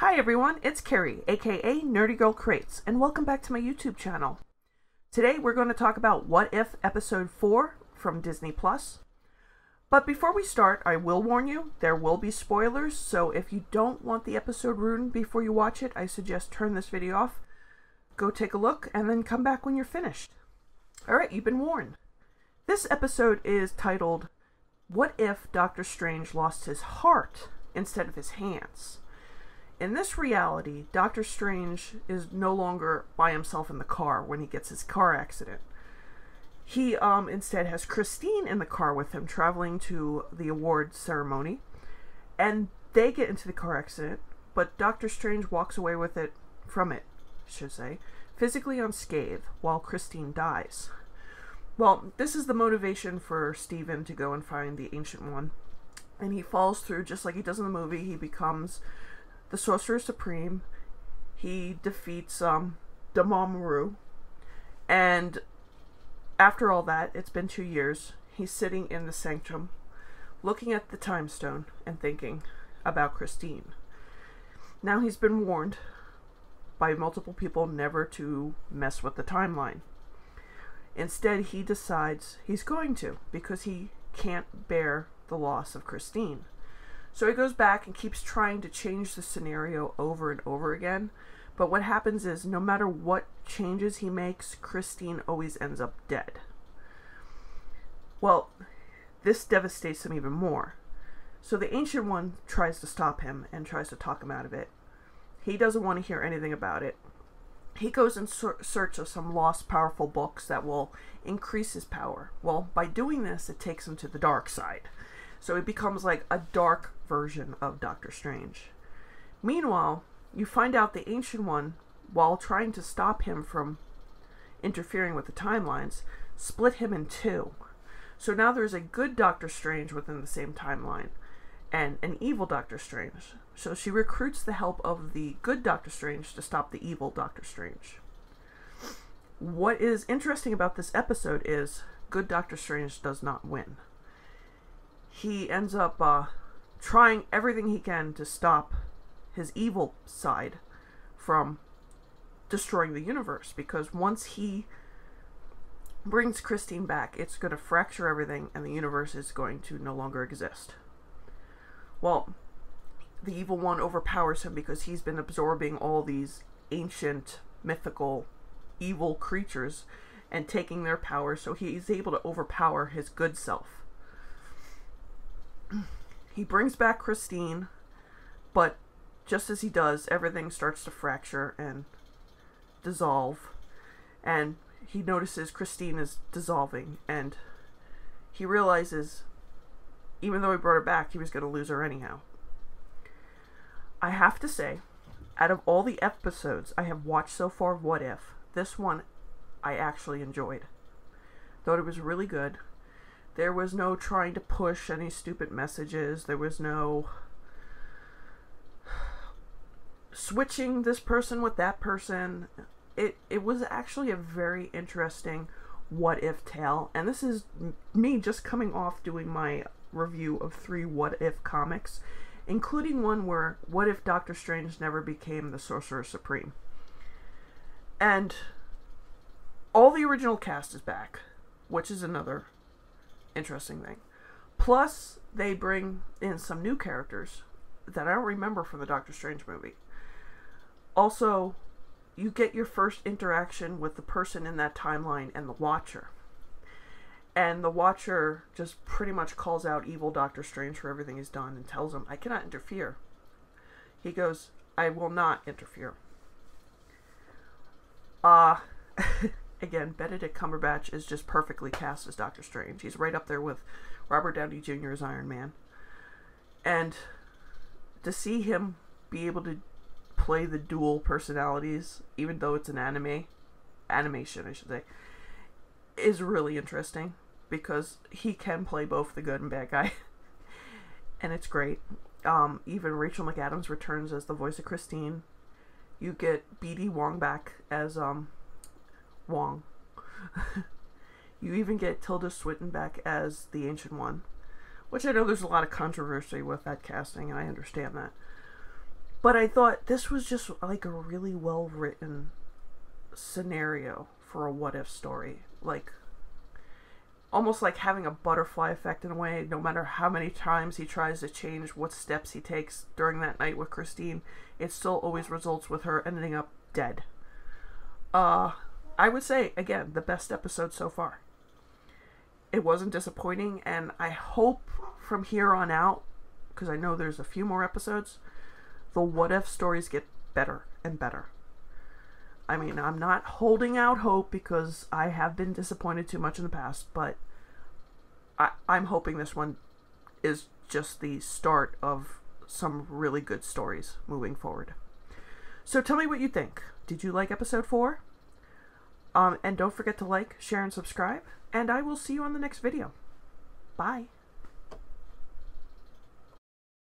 Hi everyone, it's Carrie, aka Nerdy Girl Crates, and welcome back to my YouTube channel. Today we're going to talk about What If Episode 4 from Disney+. But before we start, I will warn you, there will be spoilers, so if you don't want the episode ruined before you watch it, I suggest turn this video off, go take a look, and then come back when you're finished. Alright, you've been warned. This episode is titled, What If Doctor Strange Lost His Heart instead of his hands? In this reality, Doctor Strange is no longer by himself in the car when he gets his car accident. He instead has Christine in the car with him traveling to the awards ceremony, and they get into the car accident, but Doctor Strange walks away from it, I should say, physically unscathed, while Christine dies. Well, this is the motivation for Steven to go and find the Ancient One, and he falls through just like he does in the movie. He becomes the Sorcerer Supreme. He defeats Dormammu, and after all that, it's been 2 years, he's sitting in the sanctum, looking at the Time Stone and thinking about Christine. Now he's been warned by multiple people never to mess with the timeline. Instead, he decides he's going to, because he can't bear the loss of Christine. So he goes back and keeps trying to change the scenario over and over again. But what happens is, no matter what changes he makes, Christine always ends up dead. Well, this devastates him even more. So the Ancient One tries to stop him and tries to talk him out of it. He doesn't want to hear anything about it. He goes in search of some lost powerful books that will increase his power. Well, by doing this, it takes him to the dark side. So it becomes like a dark version of Doctor Strange. Meanwhile, you find out the Ancient One, while trying to stop him from interfering with the timelines, split him in two. So now there's a good Doctor Strange within the same timeline, and an evil Doctor Strange. So she recruits the help of the good Doctor Strange to stop the evil Doctor Strange. What is interesting about this episode is good Doctor Strange does not win. He ends up trying everything he can to stop his evil side from destroying the universe, because once he brings Christine back, it's going to fracture everything and the universe is going to no longer exist. Well, the evil one overpowers him because he's been absorbing all these ancient, mythical, evil creatures and taking their power, so he's able to overpower his good self. He brings back Christine, but just as he does, everything starts to fracture and dissolve, and he notices Christine is dissolving, and he realizes, even though he brought her back, he was going to lose her anyhow. I have to say, out of all the episodes I have watched so far of What If, this one I actually enjoyed. Thought it was really good. There was no trying to push any stupid messages. There was no switching this person with that person. It was actually a very interesting what if tale. And this is me just coming off doing my review of 3 what if comics, including one where what if Doctor Strange never became the Sorcerer Supreme. And all the original cast is back, which is another interesting thing. Plus, they bring in some new characters that I don't remember from the Doctor Strange movie. Also, you get your first interaction with the person in that timeline and the Watcher. And the Watcher just pretty much calls out evil Doctor Strange for everything he's done and tells him, I cannot interfere. He goes, I will not interfere. Again, Benedict Cumberbatch is just perfectly cast as Doctor Strange. He's right up there with Robert Downey Jr. as Iron Man. And to see him be able to play the dual personalities, even though it's an animation, I should say, is really interesting, because he can play both the good and bad guy. And it's great. Even Rachel McAdams returns as the voice of Christine. You get B.D. Wong back as Wong. You even get Tilda Swinton back as the Ancient One, which I know there's a lot of controversy with that casting, and I understand that. But I thought this was just like a really well written scenario for a what if story. Like, almost like having a butterfly effect in a way. No matter how many times he tries to change what steps he takes during that night with Christine, it still always results with her ending up dead. I would say, again, the best episode so far. It wasn't disappointing, and I hope from here on out, because I know there's a few more episodes, the what if stories get better and better. I mean, I'm not holding out hope because I have been disappointed too much in the past, but I'm hoping this one is just the start of some really good stories moving forward. So tell me what you think. Did you like episode 4? And don't forget to like, share, and subscribe, and I will see you on the next video. Bye.